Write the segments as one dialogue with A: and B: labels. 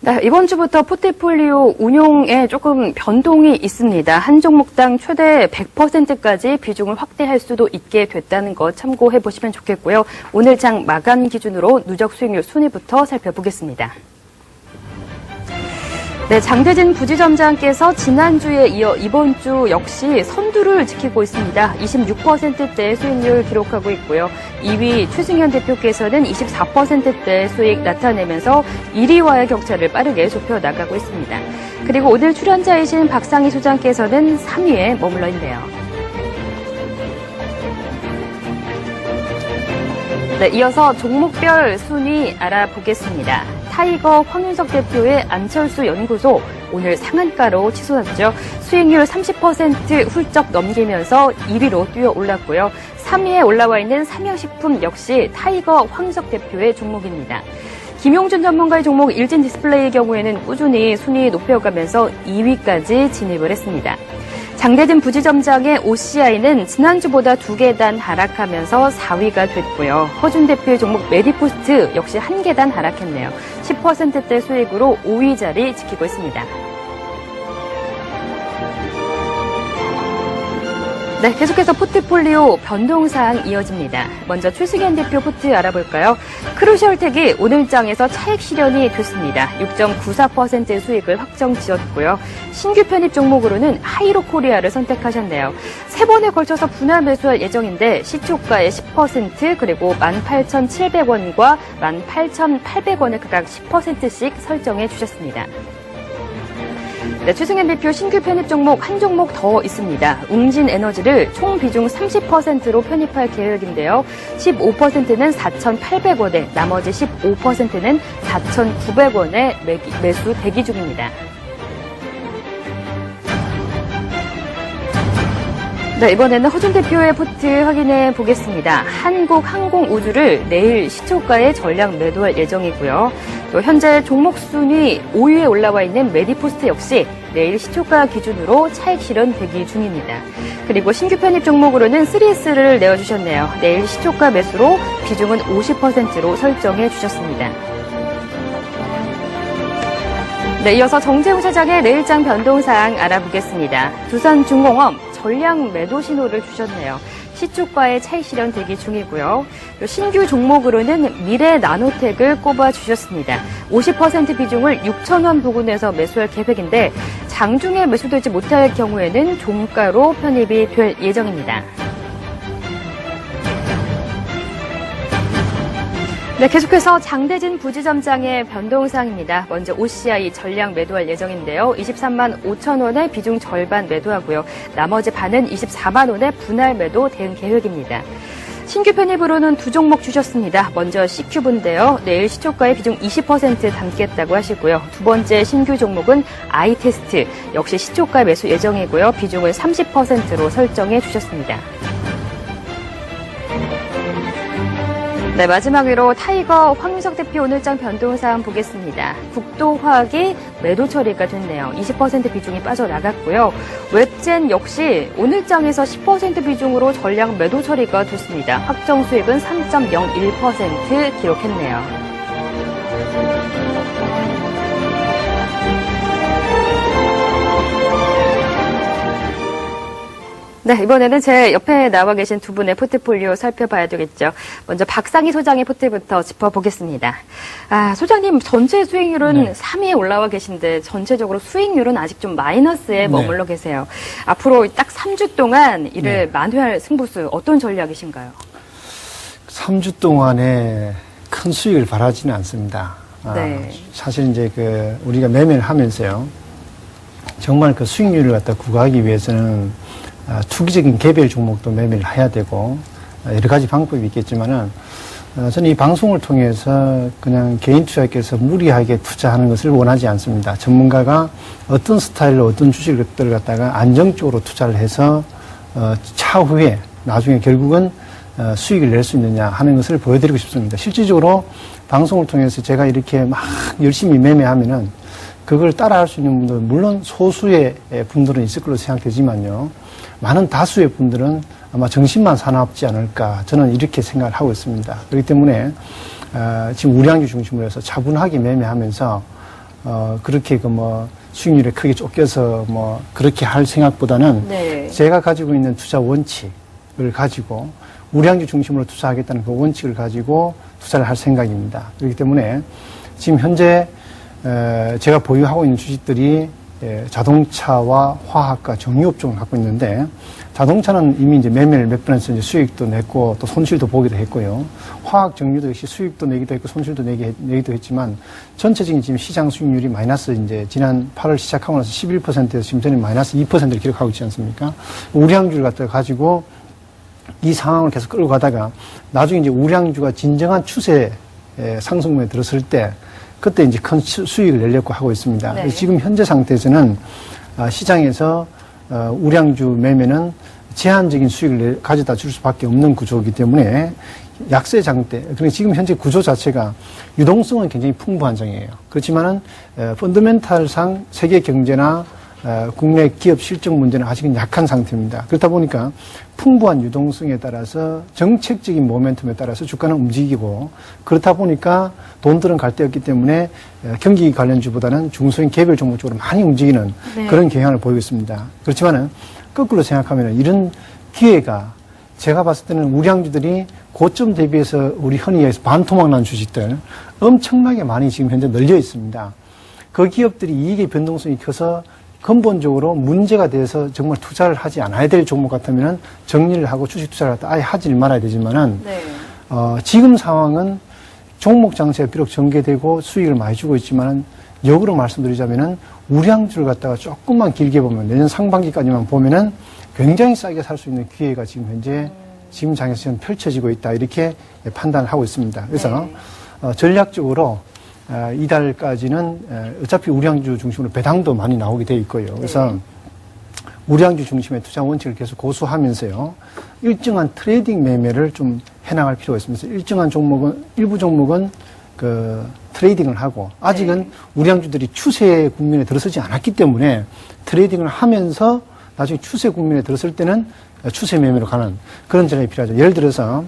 A: 네, 이번 주부터 포트폴리오 운용에 조금 변동이 있습니다. 한 종목당 최대 100%까지 비중을 확대할 수도 있게 됐다는 거 참고해 보시면 좋겠고요. 오늘 장 마감 기준으로 누적 수익률 순위부터 살펴보겠습니다. 네, 장대진 부지점장께서 지난주에 이어 이번 주 역시 선두를 지키고 있습니다. 26%대 수익률 기록하고 있고요. 2위 최승현 대표께서는 24%대 수익 나타내면서 1위와의 격차를 빠르게 좁혀 나가고 있습니다. 그리고 오늘 출연자이신 박상희 소장께서는 3위에 머물러 있네요. 네, 이어서 종목별 순위 알아보겠습니다. 타이거 황윤석 대표의 안철수 연구소 오늘 상한가로 치솟았죠. 수익률 30% 훌쩍 넘기면서 2위로 뛰어 올랐고요. 3위에 올라와 있는 삼양식품 역시 타이거 황윤석 대표의 종목입니다. 김용준 전문가의 종목 일진 디스플레이의 경우에는 꾸준히 순위 높여가면서 2위까지 진입을 했습니다. 장대진 부지점장의 OCI는 지난주보다 2계단 하락하면서 4위가 됐고요. 허준 대표의 종목 메디포스트 역시 1계단 하락했네요. 10%대 수익으로 5위 자리 지키고 있습니다. 네, 계속해서 포트폴리오 변동사항 이어집니다. 먼저 최승현 대표 포트 알아볼까요? 크루셜텍이 오늘 장에서 차익 실현이 됐습니다. 6.94%의 수익을 확정 지었고요. 신규 편입 종목으로는 하이로코리아를 선택하셨네요. 3번에 걸쳐서 분할 매수할 예정인데 시초가의 10% 그리고 18,700원과 18,800원을 각각 10%씩 설정해 주셨습니다. 네, 최승현 대표 신규 편입 종목 한 종목 더 있습니다. 웅진에너지를 총 비중 30%로 편입할 계획인데요. 15%는 4,800원에 나머지 15%는 4,900원에 매수 대기 중입니다. 네, 이번에는 허준 대표의 포트 확인해 보겠습니다. 한국항공우주를 내일 시초가에 전량 매도할 예정이고요. 또 현재 종목 순위 5위에 올라와 있는 메디포스트 역시 내일 시초가 기준으로 차익 실현 대기 중입니다. 그리고 신규 편입 종목으로는 3S를 내어주셨네요. 내일 시초가 매수로 비중은 50%로 설정해 주셨습니다. 네, 이어서 정재우 사장의 내일장 변동사항 알아보겠습니다. 두산중공업 전량 매도 신호를 주셨네요. 시초가의 차익 실현 대기 중이고요. 신규 종목으로는 미래 나노텍을 꼽아주셨습니다. 50% 비중을 6,000원 부근에서 매수할 계획인데 장중에 매수되지 못할 경우에는 종가로 편입이 될 예정입니다. 네, 계속해서 장대진 부지점장의 변동사항입니다. 먼저 OCI 전량 매도할 예정인데요. 23만 5천 원의 비중 절반 매도하고요. 나머지 반은 24만 원의 분할 매도 대응 계획입니다. 신규 편입으로는 2종목 주셨습니다. 먼저 C큐브인데요. 내일 시초가의 비중 20% 담겠다고 하시고요. 두 번째 신규 종목은 아이테스트 역시 시초가 매수 예정이고요. 비중을 30%로 설정해 주셨습니다. 네, 마지막으로 타이거 황윤석 대표 오늘장 변동사항 보겠습니다. 국도화학이 매도 처리가 됐네요. 20% 비중이 빠져나갔고요. 웹젠 역시 오늘장에서 10% 비중으로 전량 매도 처리가 됐습니다. 확정 수익은 3.01% 기록했네요. 네, 이번에는 제 옆에 나와 계신 두 분의 포트폴리오 살펴봐야 되겠죠. 먼저 박상희 소장의 포트부터 짚어보겠습니다. 소장님 전체 수익률은 3위에 올라와 계신데 전체적으로 수익률은 아직 좀 마이너스에 머물러 계세요. 앞으로 딱 3주 동안 이를 만회할 승부수 어떤 전략이신가요?
B: 3주 동안에 큰 수익을 바라지는 않습니다. 사실 이제 우리가 매매를 하면서요. 정말 그 수익률을 갖다 구가하기 위해서는 투기적인 개별 종목도 매매를 해야 되고 여러 가지 방법이 있겠지만은 저는 이 방송을 통해서 그냥 개인 투자자께서 무리하게 투자하는 것을 원하지 않습니다. 전문가가 어떤 스타일로 어떤 주식을 갖다가 안정적으로 투자를 해서 차후에 나중에 결국은 수익을 낼 수 있느냐 하는 것을 보여드리고 싶습니다. 실질적으로 방송을 통해서 제가 이렇게 막 열심히 매매하면은 그걸 따라할 수 있는 분들은 물론 소수의 분들은 있을 걸로 생각되지만요. 많은 다수의 분들은 아마 정신만 사납지 않을까 저는 이렇게 생각을 하고 있습니다. 그렇기 때문에 지금 우량주 중심으로 해서 차분하게 매매하면서 그렇게 수익률에 크게 쫓겨서 그렇게 할 생각보다는
A: 네.
B: 제가 가지고 있는 투자 원칙을 가지고 우량주 중심으로 투자하겠다는 그 원칙을 가지고 투자를 할 생각입니다. 그렇기 때문에 지금 현재 제가 보유하고 있는 주식들이 자동차와 화학과 정유업종을 갖고 있는데, 자동차는 이미 이제 매매를 몇 번 해서 이제 수익도 냈고 또 손실도 보기도 했고요. 화학 정유도 역시 수익도 내기도 했고 손실도 내기도 했지만 전체적인 지금 시장 수익률이 마이너스, 이제 지난 8월 시작하고 나서 11%에서 지금 전에 마이너스 2%를 기록하고 있지 않습니까? 우량주를 갖다가 가지고 이 상황을 계속 끌고 가다가 나중에 이제 우량주가 진정한 추세 상승분에 들었을 때 그때 이제 큰 수익을 내려고 하고 있습니다.
A: 네.
B: 그래서 지금 현재 상태에서는 시장에서 우량주 매매는 제한적인 수익을 가져다 줄 수밖에 없는 구조이기 때문에 약세 장대, 그러니까 지금 현재 구조 자체가 유동성은 굉장히 풍부한 장이에요. 그렇지만은 펀더멘탈상 세계 경제나 국내 기업 실적 문제는 아직은 약한 상태입니다. 그렇다 보니까 풍부한 유동성에 따라서 정책적인 모멘텀에 따라서 주가는 움직이고, 그렇다 보니까 돈들은 갈 데 없기 때문에 경기 관련주보다는 중소형 개별 종목 쪽으로 많이 움직이는
A: 네.
B: 그런 경향을 보이고 있습니다. 그렇지만은 거꾸로 생각하면 이런 기회가 제가 봤을 때는 우량주들이 고점 대비해서 우리 흔히 얘기해서 반토막 난 주식들 엄청나게 많이 지금 현재 널려 있습니다. 그 기업들이 이익의 변동성이 커서 근본적으로 문제가 돼서 정말 투자를 하지 않아야 될 종목 같으면 정리를 하고 주식 투자를 아예 하지 말아야 되지만은,
A: 네.
B: 지금 상황은 종목 장세가 비록 전개되고 수익을 많이 주고 있지만은 역으로 말씀드리자면은 우량주를 갖다가 조금만 길게 보면 내년 상반기까지만 보면은 굉장히 싸게 살 수 있는 기회가 지금 현재 지금 장에서 펼쳐지고 있다, 이렇게 판단을 하고 있습니다. 그래서 전략적으로 이달까지는 어차피 우량주 중심으로 배당도 많이 나오게 돼 있고요. 그래서 우량주 중심의 투자 원칙을 계속 고수하면서요, 일정한 트레이딩 매매를 좀 해나갈 필요가 있습니다. 일정한 종목은, 일부 종목은 트레이딩을 하고, 아직은 우량주들이 추세 국면에 들어서지 않았기 때문에 트레이딩을 하면서 나중에 추세 국면에 들었을 때는 추세 매매로 가는 그런 전략이 필요하죠. 예를 들어서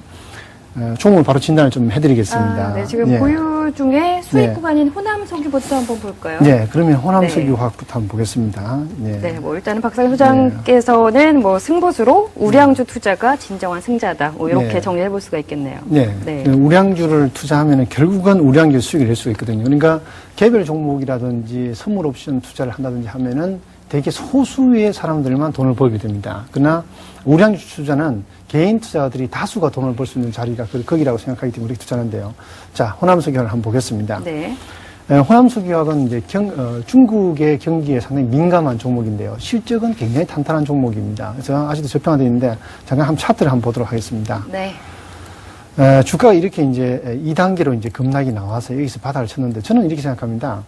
B: 종목을 바로 진단을 좀 해드리겠습니다.
A: 네, 지금
B: 예.
A: 보유 중에 수익
B: 네.
A: 구간인 호남 석유부터 한번 볼까요?
B: 네, 그러면 호남
A: 네.
B: 석유화학부터 한번 보겠습니다. 네.
A: 네, 일단은 박상현 소장께서는 승부수로 우량주 투자가 진정한 승자다, 이렇게
B: 네.
A: 정리해 볼 수가 있겠네요.
B: 네.
A: 네.
B: 우량주를 투자하면 결국은 우량주 수익을 낼 수가 있거든요. 그러니까 개별 종목이라든지 선물 옵션 투자를 한다든지 하면은 되게 소수의 사람들만 돈을 벌게 됩니다. 그러나 우량주 투자는 개인 투자자들이 다수가 돈을 벌 수 있는 자리가 거기라고 생각하기 때문에 우리 투자하는데요. 자, 호남석유화를 한번 보겠습니다.
A: 네.
B: 호남석유화는 이제 중국의 경기에 상당히 민감한 종목인데요. 실적은 굉장히 탄탄한 종목입니다. 그래서 아직도 저평가되어 있는데 잠깐 한번 차트를 한번 보도록 하겠습니다.
A: 네.
B: 주가가 이렇게 이제 2단계로 이제 급락이 나와서 여기서 바닥을 쳤는데, 저는 이렇게 생각합니다.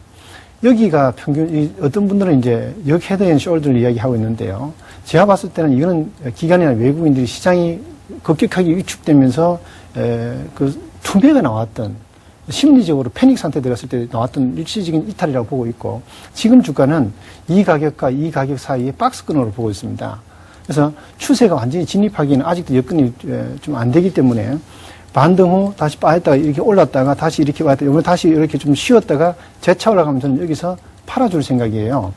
B: 여기가 평균, 어떤 분들은 이제 역 헤드 앤 숄더를 이야기하고 있는데요. 제가 봤을 때는 이거는 기관이나 외국인들이 시장이 급격하게 위축되면서 투매가 나왔던, 심리적으로 패닉 상태에 들어갔을 때 나왔던 일시적인 이탈이라고 보고 있고, 지금 주가는 이 가격과 이 가격 사이에 박스권으로 보고 있습니다. 그래서 추세가 완전히 진입하기에는 아직도 여건이 좀 안 되기 때문에 반등 후 다시 빠졌다가 이렇게 올랐다가 다시 이렇게 왔다가 이번에 다시 이렇게 좀 쉬었다가 재차 올라가면 저는 여기서 팔아줄 생각이에요.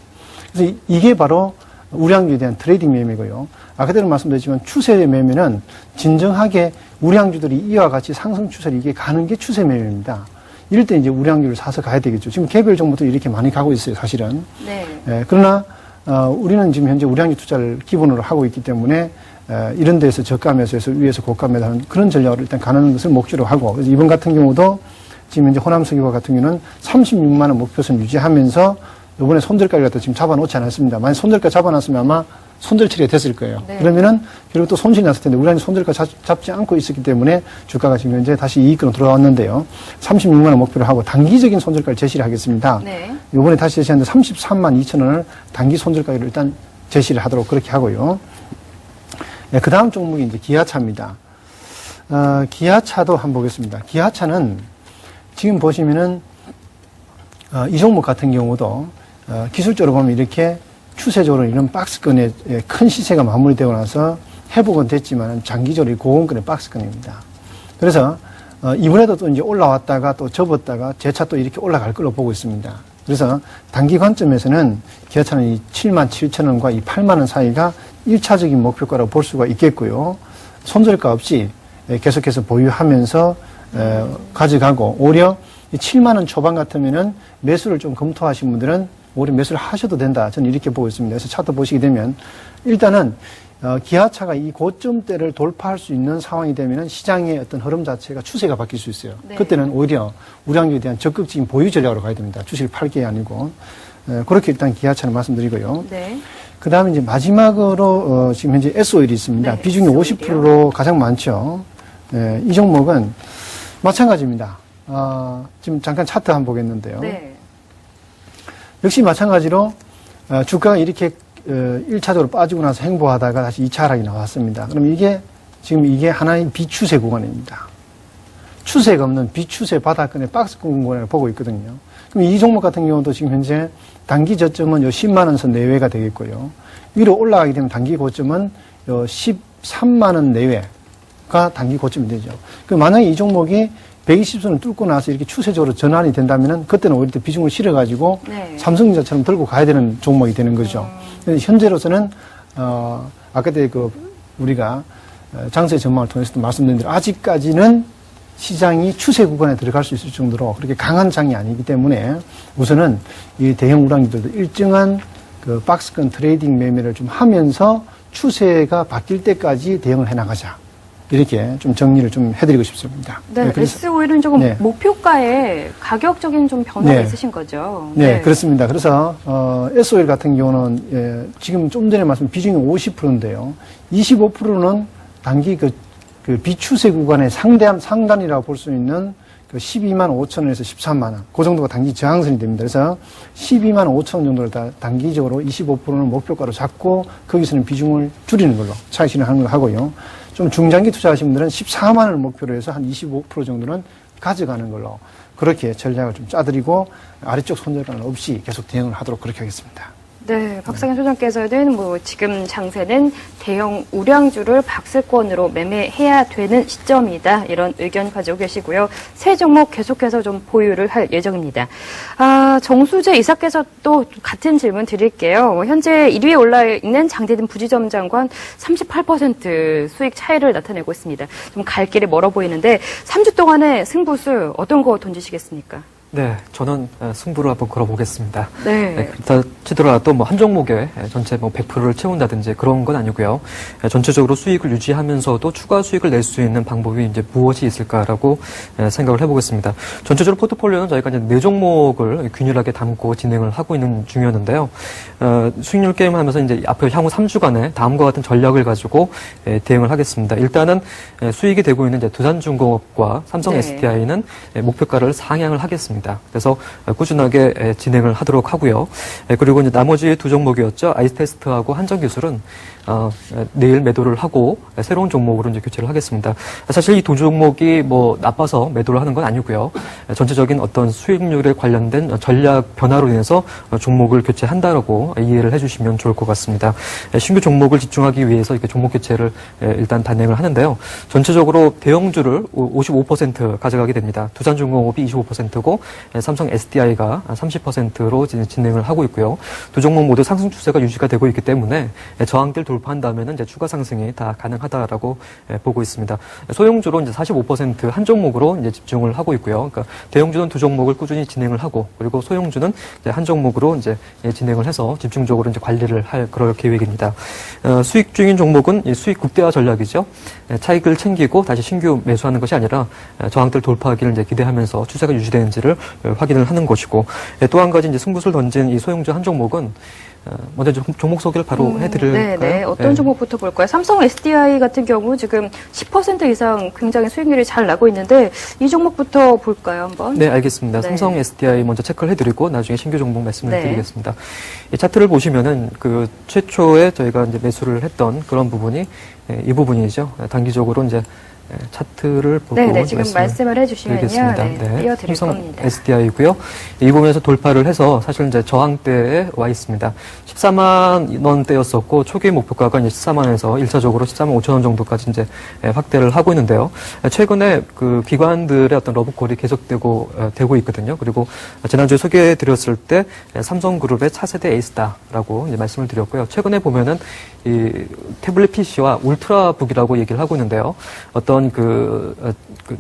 B: 그래서 이게 바로 우량주에 대한 트레이딩 매매고요. 아까도 말씀드렸지만 추세 매매는 진정하게 우량주들이 이와 같이 상승 추세를 이게 가는 게 추세 매매입니다. 이럴 때 이제 우량주를 사서 가야 되겠죠. 지금 개별 종목도 이렇게 많이 가고 있어요, 사실은.
A: 네.
B: 그러나 우리는 지금 현재 우량주 투자를 기본으로 하고 있기 때문에 이런 데서 저가 매수해서 위에서 고가 매수하는 그런 전략으로 일단 가는 것을 목표로 하고, 그래서 이번 같은 경우도 지금 현재 호남석유화 같은 경우는 36만 원 목표선 유지하면서 이번에 손절가를 갖다 지금 잡아놓지 않았습니다. 만약 손절가 잡아놨으면 아마 손절 처리가 됐을 거예요.
A: 네.
B: 그러면은 결국 또 손실이 났을 텐데 우리는 손절가 잡지 않고 있었기 때문에 주가가 지금 현재 다시 이익으로 돌아왔는데요. 36만 원 목표로 하고 단기적인 손절가를 제시를 하겠습니다.
A: 네.
B: 이번에 다시 제시하는데 33만 2천 원을 단기 손절가로 일단 제시를 하도록 그렇게 하고요. 네, 그 다음 종목이 이제 기아차입니다. 기아차도 한번 보겠습니다. 기아차는 지금 보시면은 이 종목 같은 경우도 기술적으로 보면 이렇게 추세적으로 이런 박스권의 큰 시세가 마무리되고 나서 회복은 됐지만 장기적으로 고공권의 박스권입니다. 그래서 이번에도 또 이제 올라왔다가 또 접었다가 재차 또 이렇게 올라갈 걸로 보고 있습니다. 그래서 단기 관점에서는 기아차는 이 7만 7천 원과 이 8만 원 사이가 1차적인 목표가라고 볼 수가 있겠고요. 손절가 없이 계속해서 보유하면서 가져가고, 오히려 이 7만 원 초반 같으면은 매수를 좀 검토하신 분들은 오히려 매수를 하셔도 된다. 저는 이렇게 보고 있습니다. 그래서 차트 보시게 되면 일단은 기아차가 이 고점대를 돌파할 수 있는 상황이 되면은 시장의 어떤 흐름 자체가 추세가 바뀔 수 있어요.
A: 네.
B: 그때는 오히려 우량주에 대한 적극적인 보유 전략으로 가야 됩니다. 주식을 팔 게 아니고. 그렇게 일단 기아차는 말씀드리고요.
A: 네.
B: 그 다음에 이제 마지막으로 지금 현재 S오일이 있습니다.
A: 네,
B: 비중이
A: S오일이요.
B: 50%로 가장 많죠. 이 종목은 마찬가지입니다. 지금 잠깐 차트 한번 보겠는데요.
A: 네.
B: 역시 마찬가지로 주가가 이렇게 1차적으로 빠지고 나서 행보하다가 다시 2차 하락이 나왔습니다. 그럼 지금 이게 하나의 비추세 구간입니다. 추세가 없는 비추세 바닥권의 박스권 구간을 보고 있거든요. 그럼 이 종목 같은 경우도 지금 현재 단기 저점은 요 10만 원 선 내외가 되겠고요. 위로 올라가게 되면 단기 고점은 요 13만 원 내외가 단기 고점이 되죠. 그 만약에 이 종목이 120선을 뚫고 나서 이렇게 추세적으로 전환이 된다면은 그때는 오히려 비중을 실어가지고
A: 네.
B: 삼성전자처럼 들고 가야 되는 종목이 되는 거죠. 현재로서는 아까 우리가 장세 전망을 통해서도 말씀드린 대로 아직까지는 시장이 추세 구간에 들어갈 수 있을 정도로 그렇게 강한 장이 아니기 때문에 우선은 이 대형 우량주들도 일정한 그 박스권 트레이딩 매매를 좀 하면서 추세가 바뀔 때까지 대응을 해나가자. 이렇게 좀 정리를 좀 해드리고 싶습니다.
A: 네,
B: 그래서
A: S-오일은 조금
B: 네.
A: 목표가에 가격적인 좀 변화가
B: 네.
A: 있으신 거죠.
B: 네, 그렇습니다. 그래서 S-오일 같은 경우는 지금 좀 전에 말씀 비중이 50%인데요. 25%는 단기 그 비추세 구간의 상단이라고 볼 수 있는 그 12만 5천 원에서 13만 원. 그 정도가 단기 저항선이 됩니다. 그래서 12만 5천 원 정도를 단기적으로 25%는 목표가로 잡고 거기서는 비중을 줄이는 걸로 차익 실현하는 걸 하고요. 좀 중장기 투자하신 분들은 14만 원을 목표로 해서 한 25% 정도는 가져가는 걸로 그렇게 전략을 좀 짜드리고 아래쪽 손절가는 없이 계속 대응을 하도록 그렇게 하겠습니다.
A: 네, 박상현 소장께서는 지금 장세는 대형 우량주를 박스권으로 매매해야 되는 시점이다. 이런 의견 가지고 계시고요. 새 종목 계속해서 좀 보유를 할 예정입니다. 정수재 이사께서 또 같은 질문 드릴게요. 현재 1위에 올라있는 장대든 부지점장과 38% 수익 차이를 나타내고 있습니다. 좀 갈 길이 멀어 보이는데 3주 동안의 승부수 어떤 거 던지시겠습니까?
C: 네, 저는 승부를 한번 걸어보겠습니다.
A: 네.
C: 그렇다 치더라도 한 종목에 전체 100%를 채운다든지 그런 건 아니고요. 전체적으로 수익을 유지하면서도 추가 수익을 낼 수 있는 방법이 이제 무엇이 있을까라고 생각을 해보겠습니다. 전체적으로 포트폴리오는 저희가 이제 4종목을 균일하게 담고 진행을 하고 있는 중이었는데요. 수익률 게임을 하면서 이제 앞으로 향후 3주간에 다음과 같은 전략을 가지고 대응을 하겠습니다. 일단은 수익이 되고 있는 이제 두산중공업과 삼성
A: 네.
C: SDI는 목표가를 상향을 하겠습니다. 그래서 꾸준하게 진행을 하도록 하고요. 그리고 이제 나머지 두 종목이었죠. 아이스테스트하고 한전기술은 내일 매도를 하고 새로운 종목으로 이제 교체를 하겠습니다. 사실 이 두 종목이 나빠서 매도를 하는 건 아니고요. 전체적인 어떤 수익률에 관련된 전략 변화로 인해서 종목을 교체한다라고 이해를 해주시면 좋을 것 같습니다. 신규 종목을 집중하기 위해서 이렇게 종목 교체를 일단 단행을 하는데요. 전체적으로 대형주를 55% 가져가게 됩니다. 두산중공업이 25%고 삼성 SDI가 30%로 진행을 하고 있고요. 두 종목 모두 상승 추세가 유지가 되고 있기 때문에 저항대를 돌파한다면 이제 추가 상승이 다 가능하다라고 보고 있습니다. 소형주로 이제 45% 한 종목으로 이제 집중을 하고 있고요. 그러니까 대형주는 두 종목을 꾸준히 진행을 하고 그리고 소형주는 이제 한 종목으로 이제 진행을 해서 집중적으로 이제 관리를 할 그럴 계획입니다. 수익 중인 종목은 이 수익 극대화 전략이죠. 차익을 챙기고 다시 신규 매수하는 것이 아니라 저항대를 돌파하기를 이제 기대하면서 추세가 유지되는지를 확인을 하는 것이고 또 한 가지 이제 승부수를 던진 이 소형주 한 종목은 먼저 종목 소개를 바로 해드릴까요?
A: 네, 어떤 종목부터 볼까요? 삼성 SDI 같은 경우 지금 10% 이상 굉장히 수익률이 잘 나고 있는데 이 종목부터 볼까요, 한번?
C: 네, 알겠습니다.
A: 네.
C: 삼성 SDI 먼저 체크를 해드리고 나중에 신규 종목 말씀을
A: 네.
C: 드리겠습니다. 이 차트를 보시면은 그 최초에 저희가 이제 매수를 했던 그런 부분이 이 부분이죠. 단기적으로 이제 차트를 보고
A: 네, 지금 말씀을 해주시면요. 네, 띄워드릴 겁니다.
C: SDI고요. 이 부분에서 돌파를 해서 사실 이제 저항대에 와 있습니다. 14만 원대였었고 초기 목표가가 이제 14만 원에서 1차적으로 14만 5천 원 정도까지 이제 확대를 하고 있는데요. 최근에 그 기관들의 어떤 러브콜이 되고 있거든요. 그리고 지난주에 소개해드렸을 때 삼성그룹의 차세대 에이스다라고 이제 말씀을 드렸고요. 최근에 보면은 이 태블릿 PC와 울트라북이라고 얘기를 하고 있는데요. 어떤 그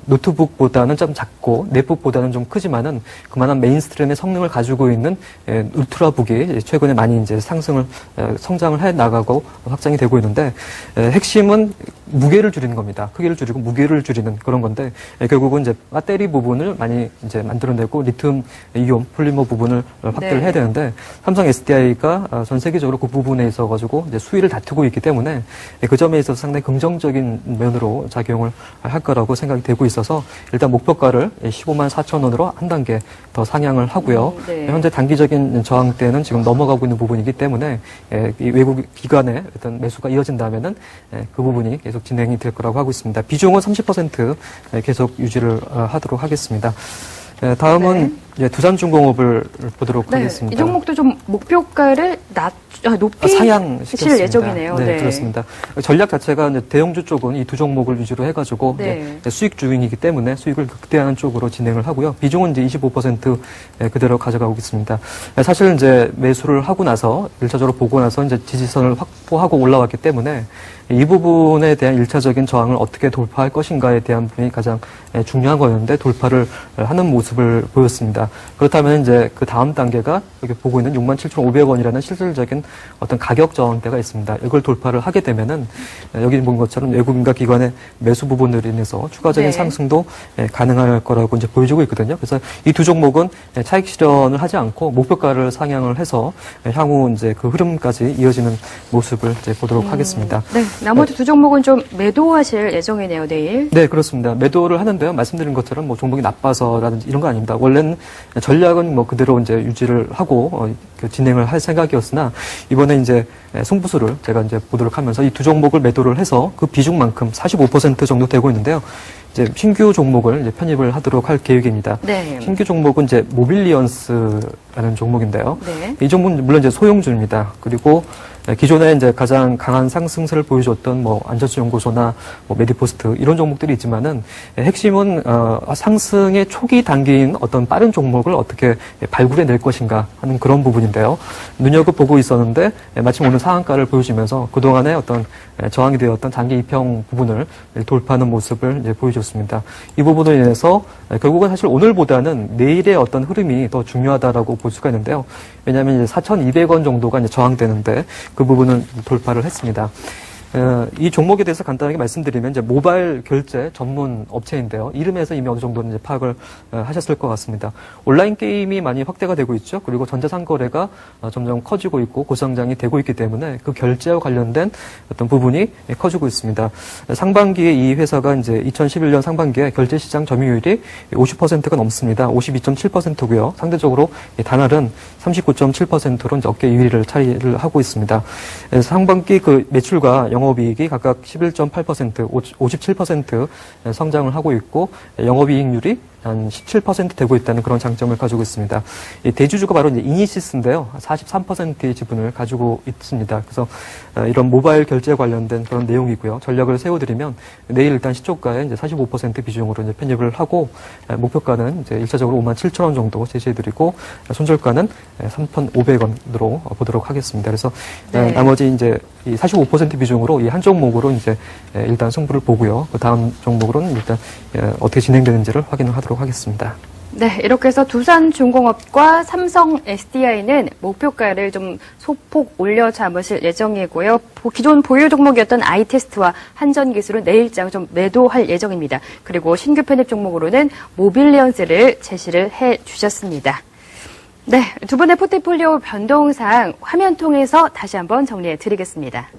C: 노트북보다는 좀 작고 넷북보다는 좀 크지만은 그만한 메인스트림의 성능을 가지고 있는 울트라북이 최근에 많이 이제 성장을 해 나가고 확장이 되고 있는데 핵심은 무게를 줄이는 겁니다. 크기를 줄이고 무게를 줄이는 그런 건데 결국은 이제 배터리 부분을 많이 이제 만들어내고 리튬 이온 폴리머 부분을 확대를 해야 되는데 삼성 SDI가 전 세계적으로 그 부분에 있어 가지고 이제 수위를 다투고 있기 때문에 그 점에 있어서 상당히 긍정적인 면으로 작용을 할 거라고 생각이 되고 있어서 일단 목표가를 15만 4천 원으로 한 단계 더 상향을 하고요. 현재 단기적인 저항대는 지금 넘어가고 있는 부분이기 때문에 이 외국 기관의 어떤 매수가 이어진다면은 그 부분이 계속 진행이 될 거라고 하고 있습니다. 비중은 30% 계속 유지를 하도록 하겠습니다. 다음은 두산중공업을 보도록 하겠습니다.
A: 이 종목도 좀 목표가를 높이실 예정이네요.
C: 네, 그렇습니다. 전략 자체가 이제 대형주 쪽은 이 두 종목을 위주로 해가지고 수익 주인이기 때문에 수익을 극대화하는 쪽으로 진행을 하고요. 비중은 이제 25% 그대로 가져가고 있습니다. 사실 이제 매수를 하고 나서 1차적으로 보고 나서 이제 지지선을 확보하고 올라왔기 때문에 이 부분에 대한 1차적인 저항을 어떻게 돌파할 것인가에 대한 부분이 가장 중요한 거였는데 돌파를 하는 모습을 보였습니다. 그렇다면 이제 그 다음 단계가 여기 보고 있는 67,500원이라는 실질적인 어떤 가격 저항대가 있습니다. 이걸 돌파를 하게 되면은 여기 본 것처럼 외국인과 기관의 매수 부분으로 인해서 추가적인 상승도 가능할 거라고 이제 보여주고 있거든요. 그래서 이 두 종목은 차익 실현을 하지 않고 목표가를 상향을 해서 향후 이제 그 흐름까지 이어지는 모습을 이제 보도록 하겠습니다.
A: 네, 나머지 두 종목은 좀 매도하실 예정이네요, 내일.
C: 네, 그렇습니다. 매도를 하는데요. 말씀드린 것처럼 뭐 종목이 나빠서라든지 이런 거 아닙니다. 원래는 전략은 뭐 그대로 이제 유지를 하고 진행을 할 생각이었으나 이번에 이제 승부수를 제가 이제 보도록 하면서 이 두 종목을 매도를 해서 그 비중만큼 45% 정도 되고 있는데요. 이제 신규 종목을 이제 편입을 하도록 할 계획입니다.
A: 네.
C: 신규 종목은 이제 모빌리언스라는 종목인데요. 이 종목은 물론 이제 소형주입니다. 그리고 기존에 이제 가장 강한 상승세를 보여줬던 뭐 안전수연구소나 뭐 메디포스트 이런 종목들이 있지만은 핵심은 상승의 초기 단계인 어떤 빠른 종목을 어떻게 발굴해낼 것인가 하는 그런 부분인데요. 눈여겨보고 있었는데 마침 오늘 상한가를 보여주면서 그동안의 어떤 저항이 되었던 단기 이평 부분을 돌파하는 모습을 이제 보여줬습니다. 이 부분으로 인해서 결국은 사실 오늘보다는 내일의 어떤 흐름이 더 중요하다라고 볼 수가 있는데요. 왜냐하면 이제 4,200원 정도가 이제 저항되는데 그 부분은 돌파를 했습니다. 이 종목에 대해서 간단하게 말씀드리면 이제 모바일 결제 전문 업체인데요. 이름에서 이미 어느 정도는 이제 파악을 하셨을 것 같습니다. 온라인 게임이 많이 확대가 되고 있죠. 그리고 전자상거래가 점점 커지고 있고 고성장이 되고 있기 때문에 그 결제와 관련된 어떤 부분이 커지고 있습니다. 상반기에 이 회사가 이제 2011년 상반기에 결제 시장 점유율이 50%가 넘습니다. 52.7%고요. 상대적으로 단알은 39.7%로 이제 업계 2위를 차지를 하고 있습니다. 상반기 그 매출과 영업이익이 각각 11.8%, 57% 성장을 하고 있고 영업이익률이 한 17% 되고 있다는 그런 장점을 가지고 있습니다. 이 대주주가 바로 이제 이니시스인데요. 43%의 지분을 가지고 있습니다. 그래서 이런 모바일 결제 관련된 그런 내용이고요. 전략을 세워드리면 내일 일단 시초가에 이제 45% 비중으로 이제 편입을 하고 목표가는 이제 1차적으로 57,000원 정도 제시해드리고 손절가는 3,500원으로 보도록 하겠습니다. 그래서 나머지 이제 이 45% 비중으로 이 한 종목으로 이제 일단 승부를 보고요. 그 다음 종목으로는 일단 어떻게 진행되는지를 확인을 하도록 하겠습니다.
A: 네, 이렇게 해서 두산중공업과 삼성 SDI는 목표가를 좀 소폭 올려 잡으실 예정이고요. 기존 보유 종목이었던 아이테스트와 한전기술은 내일장 좀 매도할 예정입니다. 그리고 신규 편입 종목으로는 모빌리언스를 제시를 해 주셨습니다. 네, 두 분의 포트폴리오 변동사항 화면 통해서 다시 한번 정리해 드리겠습니다.